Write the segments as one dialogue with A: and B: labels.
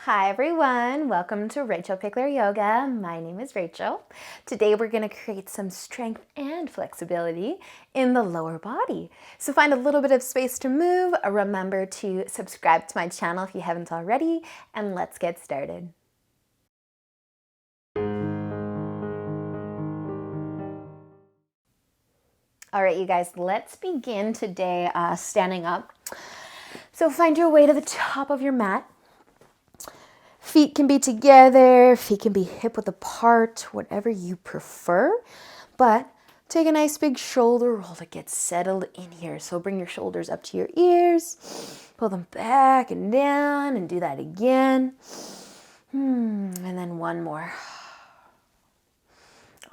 A: Hi everyone, welcome to Rachel Pichler Yoga. My name is Rachel. Today we're going to create some strength and flexibility in the lower body. So find a little bit of space to move. Remember to subscribe to my channel if you haven't already, and let's get started. All right, you guys, let's begin today standing up. So find your way to the top of your mat. Feet can be together, feet can be hip-width apart, whatever you prefer. But take a nice big shoulder roll to get settled in here. So bring your shoulders up to your ears, pull them back and down, and do that again. And then one more.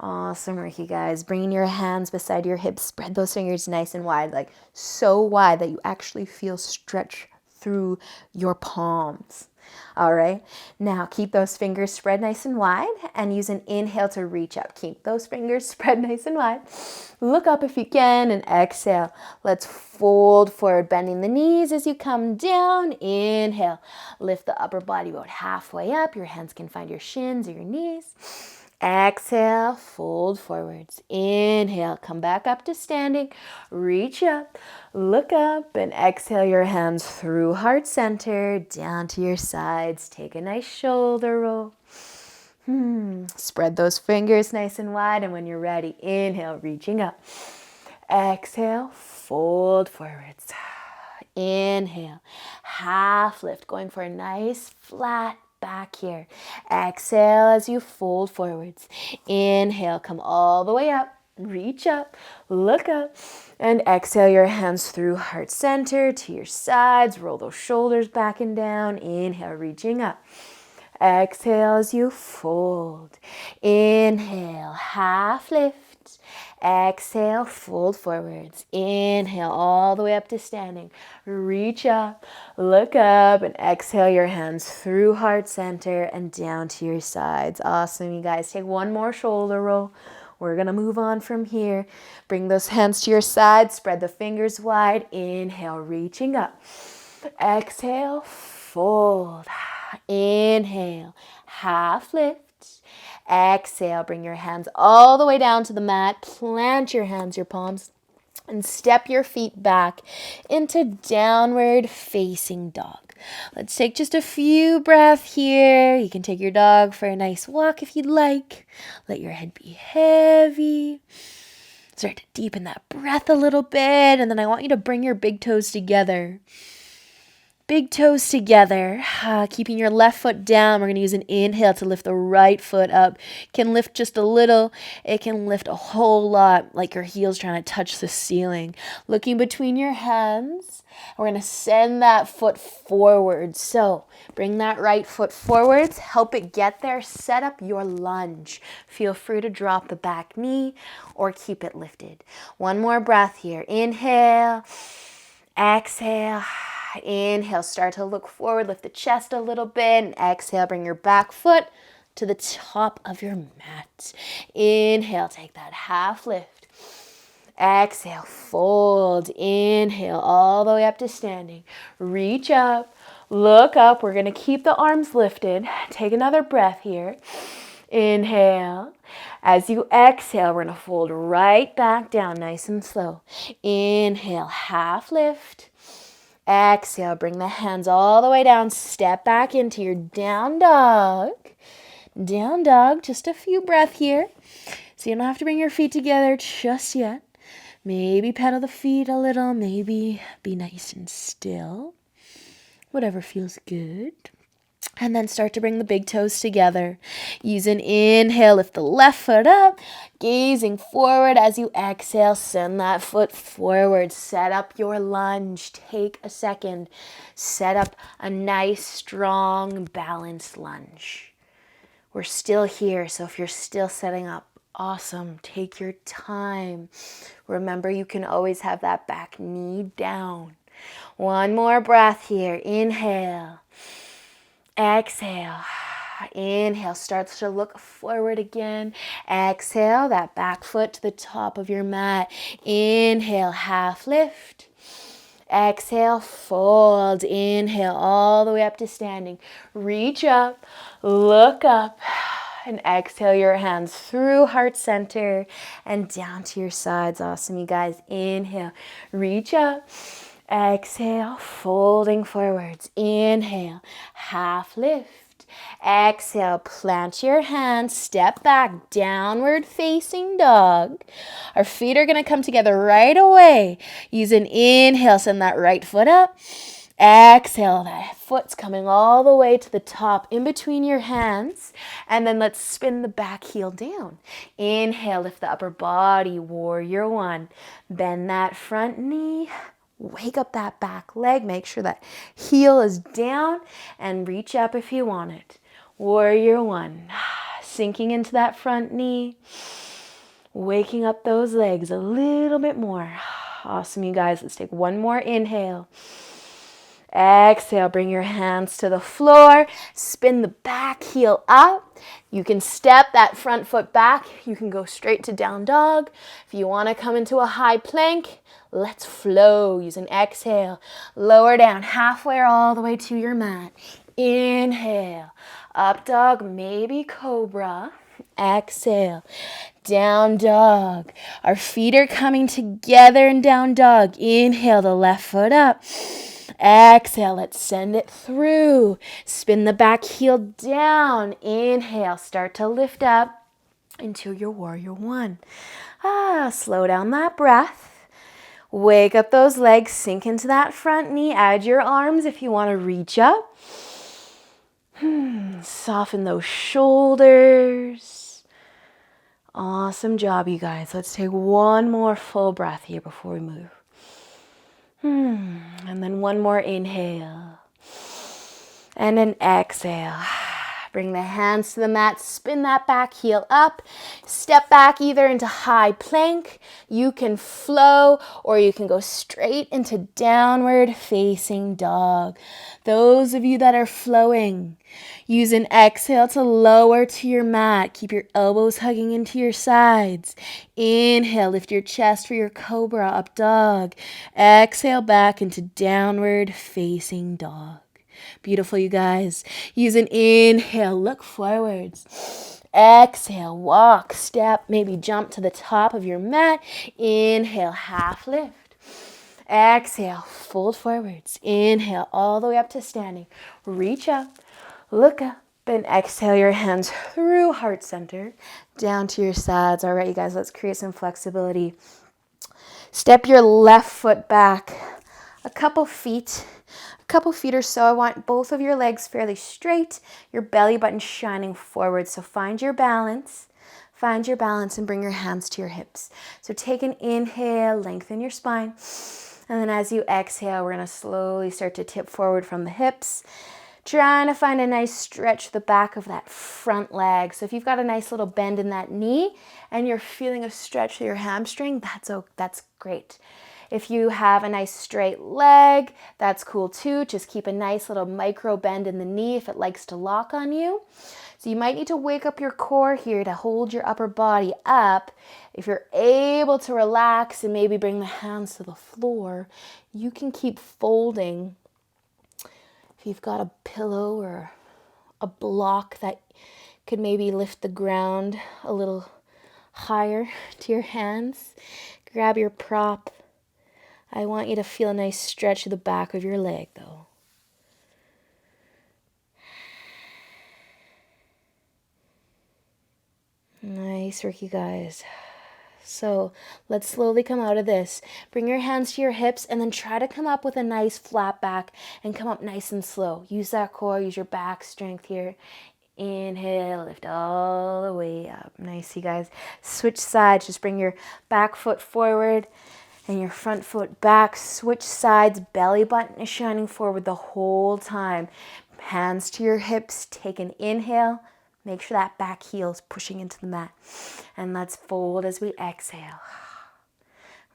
A: Awesome work, you guys. Bringing your hands beside your hips, spread those fingers nice and wide, like so wide that you actually feel stretch through your palms. All right, now keep those fingers spread nice and wide and use an inhale to reach up. Keep those fingers spread nice and wide. Look up if you can and exhale. Let's fold forward, bending the knees as you come down. Inhale, lift the upper body about halfway up. Your hands can find your shins or your knees. Exhale, fold forwards. Inhale, come back up to standing. Reach up, look up, and exhale your hands through heart center, down to your sides. Take a nice shoulder roll. Spread those fingers nice and wide, and when you're ready, inhale, reaching up. Exhale, fold forwards. Inhale, half lift, going for a nice flat back here. Exhale as you fold forwards. Inhale, come all the way up, reach up, look up, and exhale your hands through heart center to your sides. Roll those shoulders back and down. Inhale, reaching up. Exhale as you fold. Inhale, half lift. Exhale, fold forwards. Inhale all the way up to standing. Reach up, look up, and exhale your hands through heart center and down to your sides. Awesome, you guys. Take one more shoulder roll. We're going to move on from here. Bring those hands to your sides. Spread the fingers wide. Inhale, reaching up. Exhale, fold. Inhale, half lift. Exhale, bring your hands all the way down to the mat. Plant your hands, your palms, and step your feet back into downward facing dog. Let's take just a few breaths here. You can take your dog for a nice walk if you'd like. Let your head be heavy. Start to deepen that breath a little bit, and then I want you to bring your big toes together. Big toes together, keeping your left foot down. We're going to use an inhale to lift the right foot up. It can lift just a little. It can lift a whole lot, like your heels trying to touch the ceiling. Looking between your hands, we're going to send that foot forward. So bring that right foot forwards. Help it get there. Set up your lunge. Feel free to drop the back knee or keep it lifted. One more breath here. Inhale, exhale. Inhale, start to look forward, lift the chest a little bit, and exhale, bring your back foot to the top of your mat. Inhale, take that half lift. Exhale, fold. Inhale, all the way up to standing. Reach up, look up. We're going to keep the arms lifted. Take another breath here. Inhale. As you exhale, we're going to fold right back down, nice and slow. Inhale, half lift. Exhale, bring the hands all the way down. Step back into your down dog. Down dog, just a few breaths here. So you don't have to bring your feet together just yet. Maybe pedal the feet a little. Maybe be nice and still. Whatever feels good. And then start to bring the big toes together. Use an inhale, lift the left foot up, gazing forward. As you exhale, send that foot forward. Set up your lunge. Take a second. Set up a nice, strong, balanced lunge. We're still here, so if you're still setting up, awesome. Take your time. Remember, you can always have that back knee down. One more breath here. Inhale. Exhale. Inhale, starts to look forward again. Exhale, that back foot to the top of your mat. Inhale, half lift. Exhale, fold. Inhale all the way up to standing. Reach up, look up, and exhale your hands through heart center and down to your sides. Awesome, you guys. Inhale, reach up. Exhale, folding forwards. Inhale, half lift. Exhale, plant your hands, step back, downward facing dog. Our feet are going to come together right away. Use an inhale, send that right foot up. Exhale, that foot's coming all the way to the top in between your hands. And then let's spin the back heel down. Inhale, lift the upper body, warrior one. Bend that front knee. Wake up that back leg. Make sure that heel is down and reach up if you want it. Warrior one. Sinking into that front knee. Waking up those legs a little bit more. Awesome, you guys. Let's take one more inhale. Exhale, bring your hands to the floor. Spin the back heel up. You can step that front foot back. You can go straight to down dog. If you want to come into a high plank, let's flow. Use an exhale. Lower down halfway or all the way to your mat. Inhale. Up dog, maybe cobra. Exhale. Down dog. Our feet are coming together in down dog. Inhale the left foot up. Exhale, let's send it through. Spin the back heel down. Inhale, start to lift up into your warrior one. Slow down that breath. Wake up those legs, sink into that front knee. Add your arms if you want to reach up. Soften those shoulders. Awesome job, you guys. Let's take one more full breath here before we move. And then one more inhale. And an exhale. Bring the hands to the mat. Spin that back heel up. Step back either into high plank. You can flow or you can go straight into downward facing dog. Those of you that are flowing, use an exhale to lower to your mat. Keep your elbows hugging into your sides. Inhale, lift your chest for your cobra, up dog. Exhale back into downward facing dog. Beautiful, you guys. Use an inhale, look forwards. Exhale, walk, step, maybe jump to the top of your mat. Inhale, half lift. Exhale, fold forwards. Inhale, all the way up to standing. Reach up, look up, and exhale your hands through heart center, down to your sides. All right, you guys, let's create some flexibility. Step your left foot back a couple feet or so. I want both of your legs fairly straight, your belly button shining forward. So find your balance and bring your hands to your hips. So take an inhale, lengthen your spine. And then as you exhale, we're going to slowly start to tip forward from the hips. Trying to find a nice stretch the back of that front leg. So if you've got a nice little bend in that knee and you're feeling a stretch to your hamstring, that's great. If you have a nice straight leg, that's cool too. Just keep a nice little micro bend in the knee if it likes to lock on you. So you might need to wake up your core here to hold your upper body up. If you're able to relax and maybe bring the hands to the floor, you can keep folding. If you've got a pillow or a block that could maybe lift the ground a little higher to your hands, grab your prop. I want you to feel a nice stretch to the back of your leg, though. Nice work, you guys. So let's slowly come out of this. Bring your hands to your hips and then try to come up with a nice flat back and come up nice and slow. Use that core, use your back strength here. Inhale, lift all the way up. Nice, you guys. Switch sides. Just bring your back foot forward and your front foot back. Switch sides. Belly button is shining forward the whole time. Hands to your hips. Take an inhale. Make sure that back heel is pushing into the mat. And let's fold as we exhale.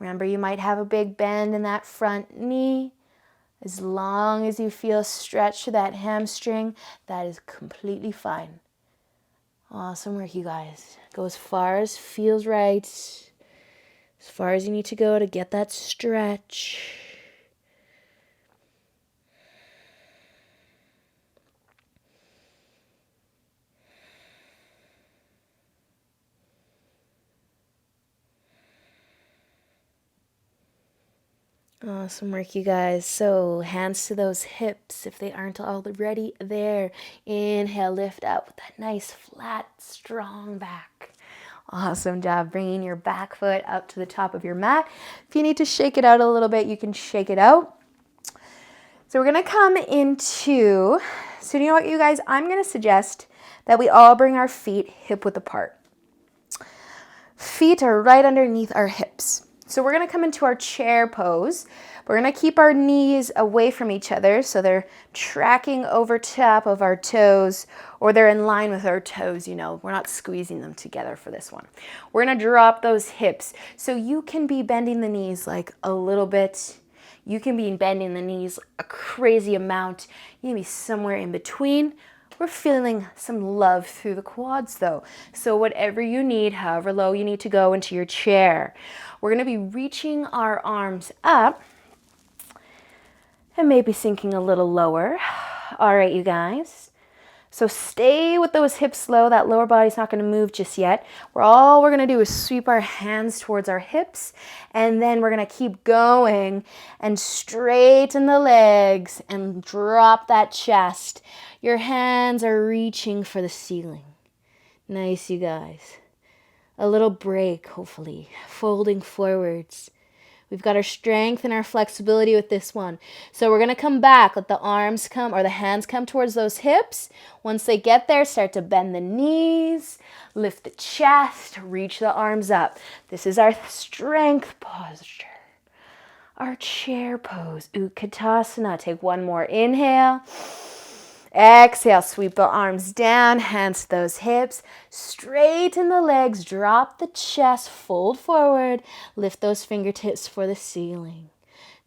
A: Remember, you might have a big bend in that front knee. As long as you feel stretch to that hamstring, that is completely fine. Awesome work, you guys. Go as far as feels right. As far as you need to go to get that stretch. Awesome work, you guys. So hands to those hips if they aren't already there. Inhale, lift up with that nice flat, strong back. Awesome job bringing your back foot up to the top of your mat. If you need to shake it out a little bit, you can shake it out. So we're going to come into, so you know what, you guys? I'm going to suggest that we all bring our feet hip width apart. Feet are right underneath our hips. So we're going to come into our chair pose. We're going to keep our knees away from each other so they're tracking over top of our toes, or they're in line with our toes, you know. We're not squeezing them together for this one. We're going to drop those hips. So you can be bending the knees like a little bit. You can be bending the knees a crazy amount. You can be somewhere in between. We're feeling some love through the quads though. So whatever you need, however low you need to go into your chair. We're gonna be reaching our arms up and maybe sinking a little lower. All right, you guys. So stay with those hips low. That lower body's not gonna move just yet. All we're gonna do is sweep our hands towards our hips, and then we're gonna keep going and straighten the legs and drop that chest. Your hands are reaching for the ceiling. Nice, you guys. A little break, hopefully. Folding forwards. We've got our strength and our flexibility with this one. So we're going to come back. Let the arms come, or the hands come towards those hips. Once they get there, start to bend the knees, lift the chest, reach the arms up. This is our strength posture. Our chair pose, Utkatasana. Take one more inhale. Exhale, sweep the arms down, hands to those hips, straighten the legs, drop the chest, fold forward, lift those fingertips for the ceiling.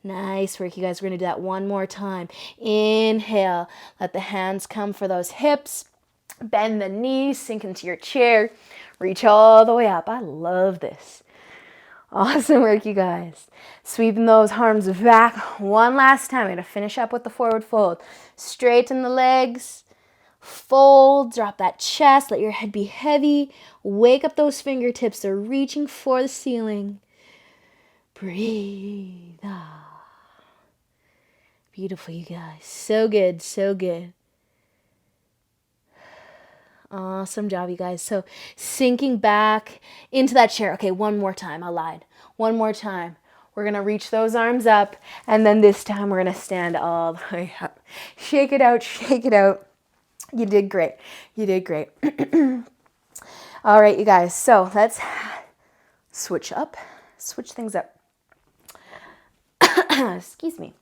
A: Nice work, you guys. We're going to do that one more time. Inhale, let the hands come for those hips, bend the knees, sink into your chair, reach all the way up. I love this. Awesome work, you guys. Sweeping those arms back one last time. We're going to finish up with the forward fold. Straighten the legs, fold, drop that chest, let your head be heavy. Wake up those fingertips. They're reaching for the ceiling. Breathe. Beautiful, you guys. So good, so good. Awesome job, you guys. So sinking back into that chair. Okay, one more time. I lied. One more time. We're going to reach those arms up, and then this time we're going to stand all the way up. Shake it out, shake it out. You did great. You did great. All right, you guys. So let's switch things up. Excuse me.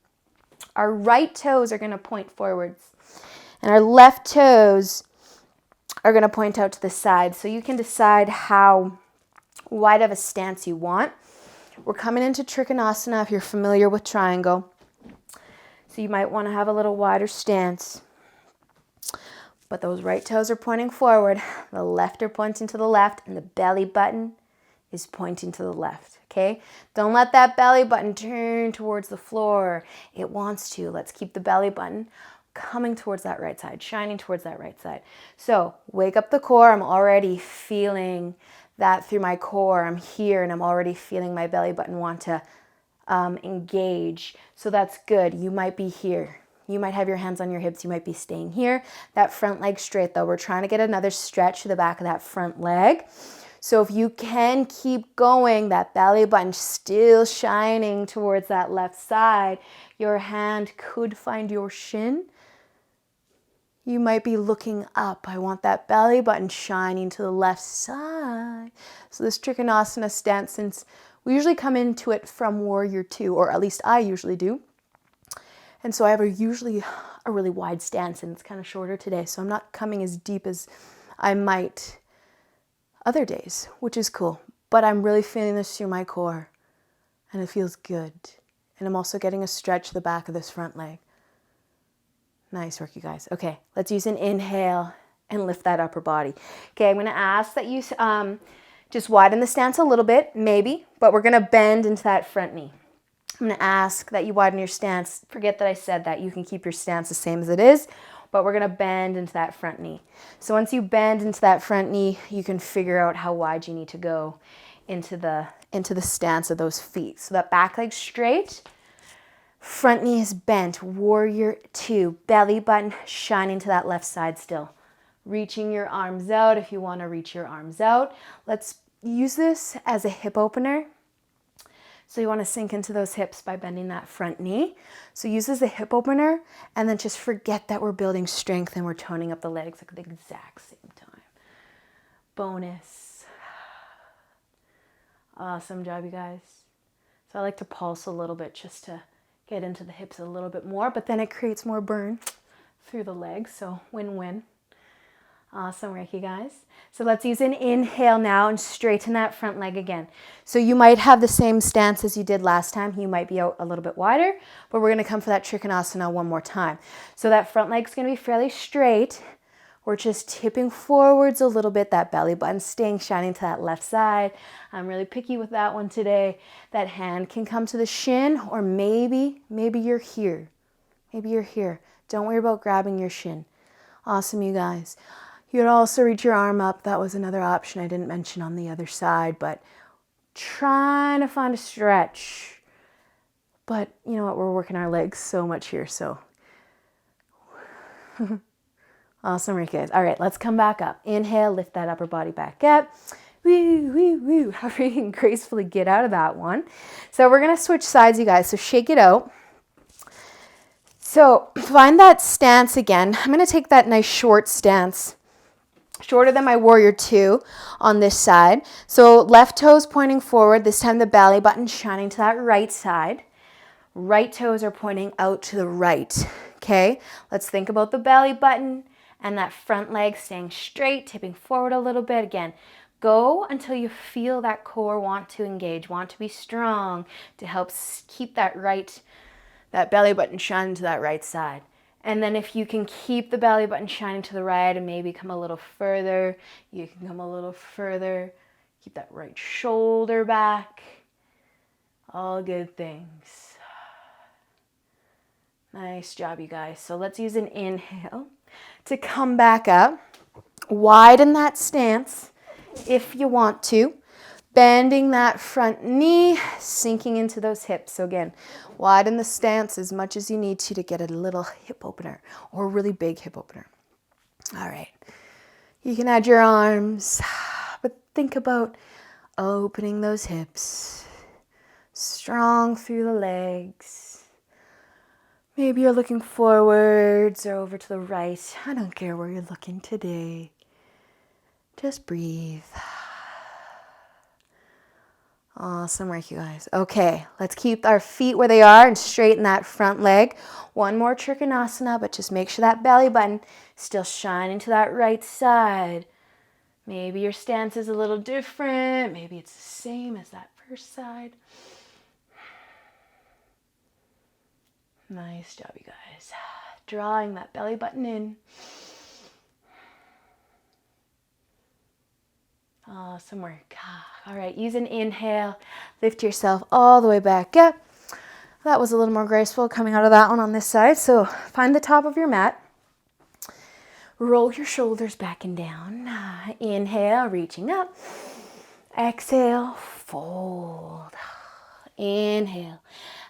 A: Our right toes are going to point forwards, and our left toes are going to point out to the side. So you can decide how wide of a stance you want. We're coming into Trikonasana if you're familiar with triangle. So you might want to have a little wider stance. But those right toes are pointing forward. The left are pointing to the left, and the belly button is pointing to the left. Okay? Don't let that belly button turn towards the floor. It wants to. Let's keep the belly button coming towards that right side, shining towards that right side. So wake up the core. I'm already feeling that through my core. I'm here and I'm already feeling my belly button want to engage. So that's good. You might be here. You might have your hands on your hips. You might be staying here. That front leg straight though. We're trying to get another stretch to the back of that front leg. So if you can keep going, that belly button still shining towards that left side, your hand could find your shin. You might be looking up. I want that belly button shining to the left side. So this Trikonasana stance, since we usually come into it from Warrior Two, or at least I usually do. And so I have usually a really wide stance, and it's kind of shorter today. So I'm not coming as deep as I might other days, which is cool. But I'm really feeling this through my core, and it feels good. And I'm also getting a stretch to the back of this front leg. Nice work, you guys. Okay, let's use an inhale and lift that upper body. Okay, I'm going to ask that you just widen the stance a little bit, maybe, but we're going to bend into that front knee. I'm going to ask that you widen your stance. Forget that I said that. You can keep your stance the same as it is, but we're going to bend into that front knee. So once you bend into that front knee, you can figure out how wide you need to go into the stance of those feet. So that back leg's straight. Front knee is bent, warrior two, belly button shining to that left side still. Reaching your arms out if you want to reach your arms out. Let's use this as a hip opener. So you want to sink into those hips by bending that front knee. So use this as a hip opener and then just forget that we're building strength and we're toning up the legs at the exact same time. Bonus. Awesome job, you guys. So I like to pulse a little bit just to get into the hips a little bit more, but then it creates more burn through the legs, so win-win. Awesome work, you guys. So let's use an inhale now and straighten that front leg again. So you might have the same stance as you did last time. You might be out a little bit wider, but we're gonna come for that Trikonasana one more time. So that front leg's gonna be fairly straight. We're just tipping forwards a little bit, that belly button staying shining to that left side. I'm really picky with that one today. That hand can come to the shin, or maybe you're here. Maybe you're here. Don't worry about grabbing your shin. Awesome, you guys. You could also reach your arm up. That was another option I didn't mention on the other side, but trying to find a stretch. But you know what? We're working our legs so much here, so. Awesome, work, guys. All right, let's come back up. Inhale, lift that upper body back up. Woo, woo, woo. However you can gracefully get out of that one. So we're going to switch sides, you guys. So shake it out. So find that stance again. I'm going to take that nice short stance, shorter than my warrior two on this side. So left toes pointing forward. This time the belly button shining to that right side. Right toes are pointing out to the right. Okay, let's think about the belly button and that front leg staying straight, tipping forward a little bit. Again, go until you feel that core want to engage, want to be strong to help keep that belly button shining to that right side. And then if you can keep the belly button shining to the right and maybe come a little further, you can come a little further. Keep that right shoulder back. All good things. Nice job, you guys. So let's use an inhale to come back up. Widen that stance if you want to. Bending that front knee, sinking into those hips. So again, widen the stance as much as you need to get a little hip opener or a really big hip opener. All right. You can add your arms, but think about opening those hips. Strong through the legs. Maybe you're looking forwards or over to the right. I don't care where you're looking today. Just breathe. Awesome work, you guys. Okay, let's keep our feet where they are and straighten that front leg. One more Trikonasana, but just make sure that belly button still shining to that right side. Maybe your stance is a little different. Maybe it's the same as that first side. Nice job, you guys. Drawing that belly button in. Awesome work. All right, use an inhale. Lift yourself all the way back up. That was a little more graceful coming out of that one on this side. So find the top of your mat. Roll your shoulders back and down. Inhale, reaching up. Exhale, fold. Inhale,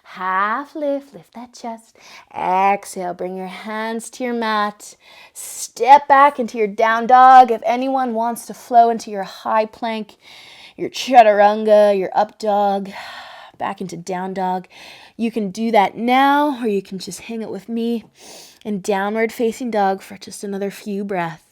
A: half lift, lift that chest. Exhale, bring your hands to your mat. Step back into your down dog. If anyone wants to flow into your high plank, your chaturanga, your up dog, back into down dog, you can do that now, or you can just hang it with me in downward facing dog for just another few breaths.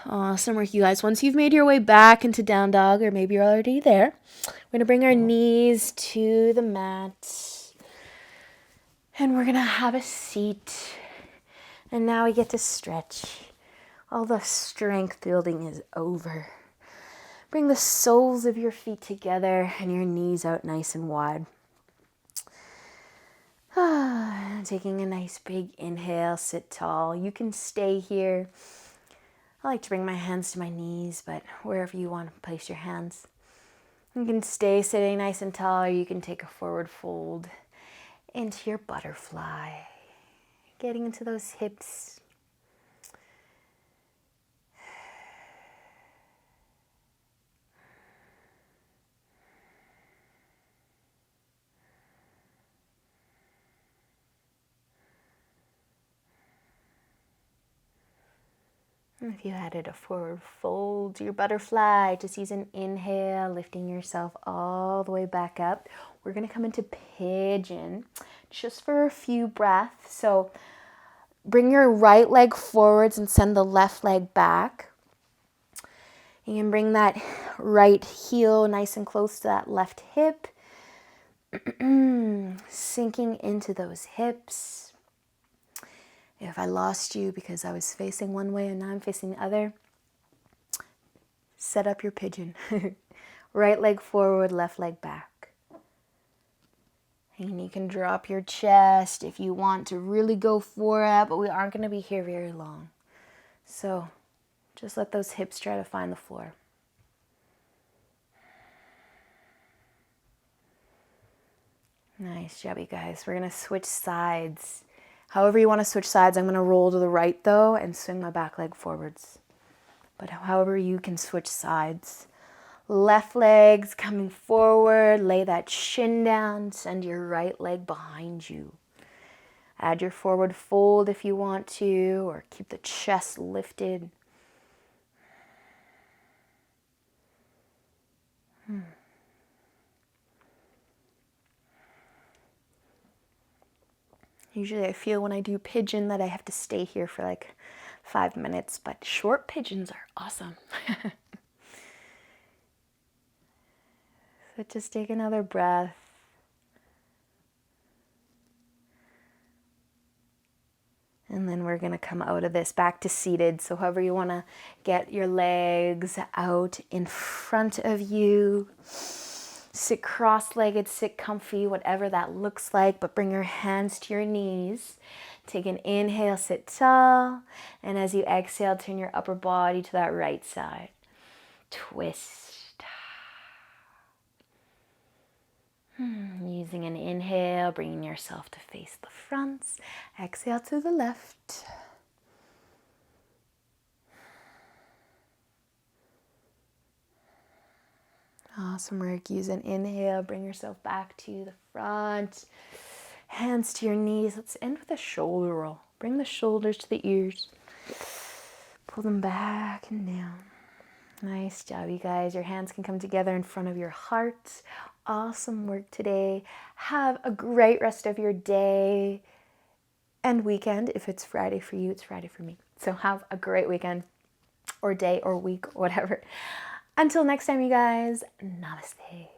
A: Awesome work, you guys. Once you've made your way back into down dog, or maybe you're already there, we're going to bring our knees to the mat. And we're going to have a seat. And now we get to stretch. All the strength building is over. Bring the soles of your feet together and your knees out nice and wide. Taking a nice big inhale, sit tall. You can stay here. I like to bring my hands to my knees, but wherever you want to place your hands. You can stay sitting nice and tall, or you can take a forward fold into your butterfly. Getting into those hips. And if you added a forward fold to your butterfly, just use an inhale, lifting yourself all the way back up. We're going to come into pigeon just for a few breaths. So bring your right leg forwards and send the left leg back. You can bring that right heel nice and close to that left hip. Sinking into those hips. If I lost you because I was facing one way and now I'm facing the other, set up your pigeon. Right leg forward, left leg back. And you can drop your chest if you want to really go for it, but we aren't going to be here very long. So just let those hips try to find the floor. Nice job, you guys. We're going to switch sides. However you want to switch sides, I'm going to roll to the right though and swing my back leg forwards. But however you can switch sides. Left leg's coming forward, lay that shin down, send your right leg behind you. Add your forward fold if you want to, or keep the chest lifted. Usually I feel when I do pigeon that I have to stay here for like 5 minutes, but short pigeons are awesome. So just take another breath. And then we're going to come out of this back to seated. So however you want to get your legs out in front of you. Sit cross-legged, sit comfy, whatever that looks like, but bring your hands to your knees. Take an inhale, sit tall. And as you exhale, turn your upper body to that right side. Twist. Using an inhale, bringing yourself to face the front. Exhale to the left. Awesome work. Use an inhale, bring yourself back to the front. Hands to your knees. Let's end with a shoulder roll. Bring the shoulders to the ears. Pull them back and down. Nice job, you guys. Your hands can come together in front of your heart. Awesome work today. Have a great rest of your day and weekend. If it's Friday for you, it's Friday for me. So have a great weekend or day or week or whatever. Until next time, you guys, namaste.